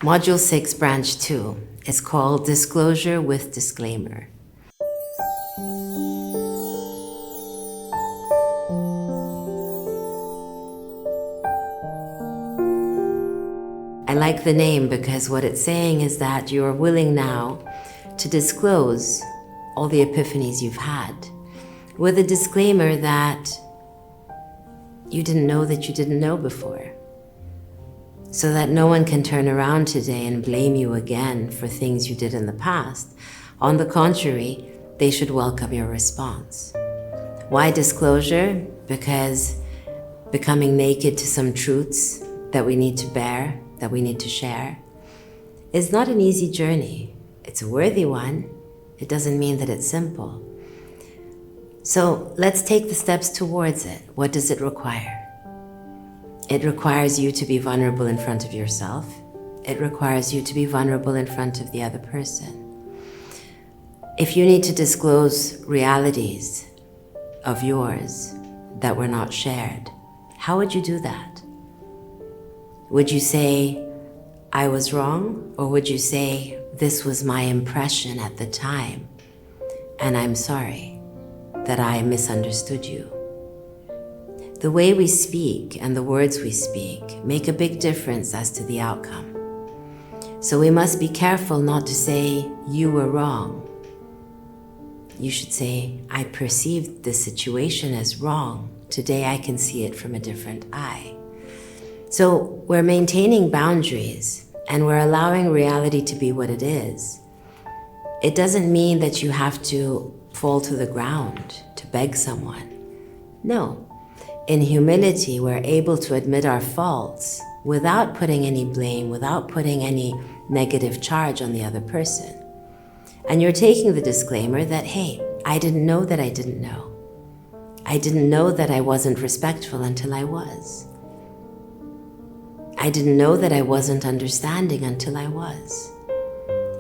Module 6, Branch 2 is called Disclosure with Disclaimer. I like the name because what it's saying is that you're willing now to disclose all the epiphanies you've had, with a disclaimer that you didn't know that you didn't know before, so that no one can turn around today and blame you again for things you did in the past. On the contrary, they should welcome your response. Why disclosure? Because becoming naked to some truths that we need to bear, that we need to share, is not an easy journey. It's a worthy one. It doesn't mean that it's simple. So let's take the steps towards it. What does it require? It requires you to be vulnerable in front of yourself. It requires you to be vulnerable in front of the other person. If you need to disclose realities of yours that were not shared, how would you do that? Would you say, I was wrong? Or would you say, this was my impression at the time, and I'm sorry that I misunderstood you? The way we speak and the words we speak make a big difference as to the outcome. So we must be careful not to say, you were wrong. You should say, I perceived this situation as wrong. Today I can see it from a different eye. So we're maintaining boundaries and we're allowing reality to be what it is. It doesn't mean that you have to fall to the ground to beg someone. No. In humility, we're able to admit our faults without putting any blame, without putting any negative charge on the other person. And you're taking the disclaimer that, hey, I didn't know that I didn't know. I didn't know that I wasn't respectful until I was. I didn't know that I wasn't understanding until I was.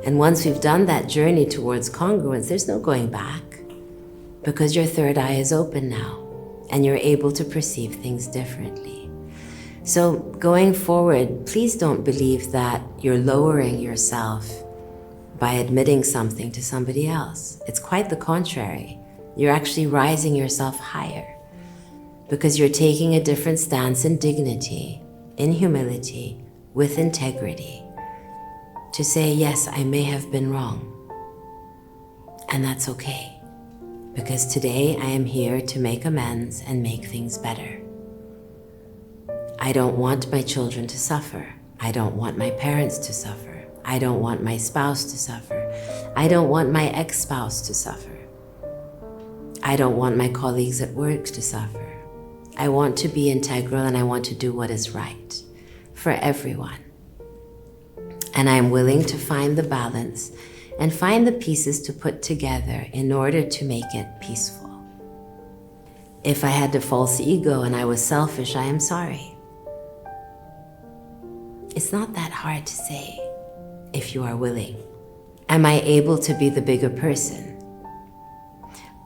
And once we've done that journey towards congruence, there's no going back, because your third eye is open now and you're able to perceive things differently. So going forward, please don't believe that you're lowering yourself by admitting something to somebody else. It's quite the contrary. You're actually rising yourself higher because you're taking a different stance in dignity, in humility, with integrity, to say, yes, I may have been wrong. And that's okay, because today I am here to make amends and make things better. I don't want my children to suffer. I don't want my parents to suffer. I don't want my spouse to suffer. I don't want my ex-spouse to suffer. I don't want my colleagues at work to suffer. I want to be integral and I want to do what is right for everyone. And I'm willing to find the balance and find the pieces to put together in order to make it peaceful. If I had a false ego and I was selfish, I am sorry. It's not that hard to say if you are willing. Am I able to be the bigger person?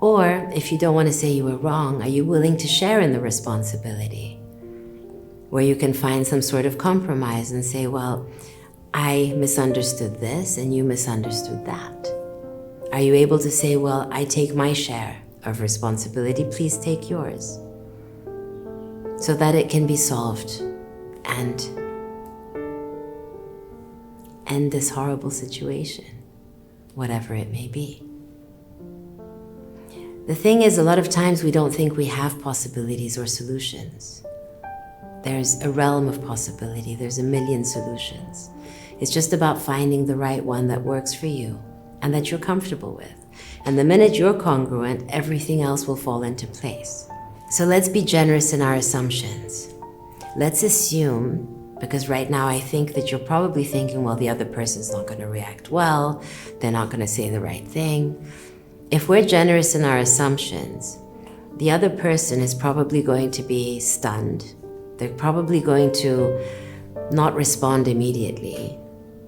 Or if you don't want to say you were wrong, are you willing to share in the responsibility? Where you can find some sort of compromise and say, well, I misunderstood this and you misunderstood that. Are you able to say, well, I take my share of responsibility, please take yours, so that it can be solved and end this horrible situation, whatever it may be. The thing is, a lot of times we don't think we have possibilities or solutions. There's a realm of possibility. There's a million solutions. It's just about finding the right one that works for you and that you're comfortable with. And the minute you're congruent, everything else will fall into place. So let's be generous in our assumptions. Let's assume, because right now I think that you're probably thinking, well, the other person's not going to react well. They're not going to say the right thing. If we're generous in our assumptions, the other person is probably going to be stunned. They're probably going to not respond immediately,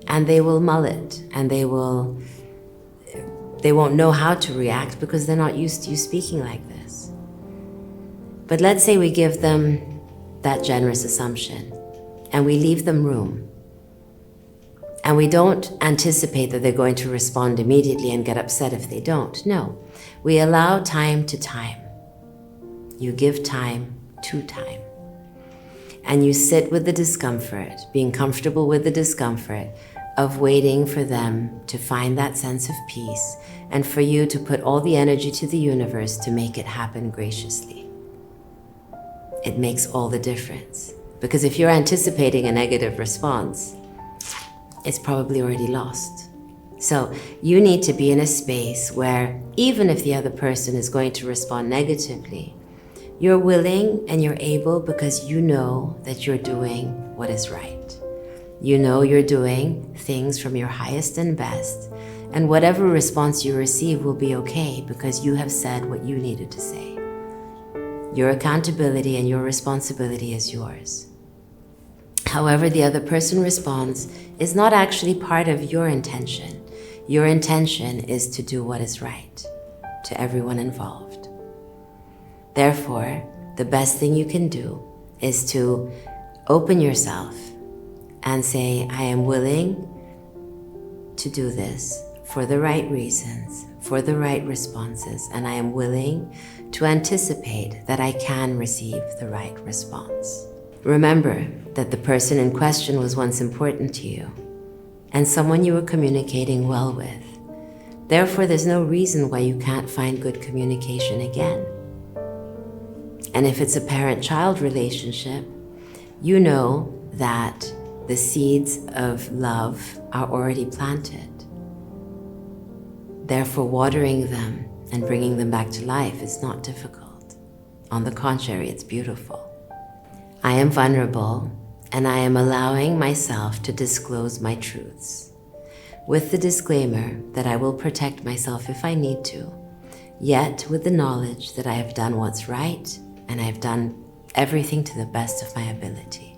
and they will mull it, and they won't know how to react because they're not used to you speaking like this. But let's say we give them that generous assumption and we leave them room. And we don't anticipate that they're going to respond immediately and get upset if they don't. No, we allow time to time. You give time to time. And you sit with the discomfort, being comfortable with the discomfort of waiting for them to find that sense of peace and for you to put all the energy to the universe to make it happen graciously. It makes all the difference. Because if you're anticipating a negative response, it's probably already lost. So you need to be in a space where even if the other person is going to respond negatively, you're willing and you're able because you know that you're doing what is right. You know you're doing things from your highest and best, and whatever response you receive will be okay because you have said what you needed to say. Your accountability and your responsibility is yours. However the other person responds is not actually part of your intention. Your intention is to do what is right to everyone involved. Therefore, the best thing you can do is to open yourself and say, I am willing to do this for the right reasons, for the right responses, and I am willing to anticipate that I can receive the right response. Remember that the person in question was once important to you and someone you were communicating well with. Therefore, there's no reason why you can't find good communication again. And if it's a parent-child relationship, you know that the seeds of love are already planted. Therefore, watering them and bringing them back to life is not difficult. On the contrary, it's beautiful. I am vulnerable, and I am allowing myself to disclose my truths, with the disclaimer that I will protect myself if I need to, yet with the knowledge that I have done what's right and I have done everything to the best of my ability.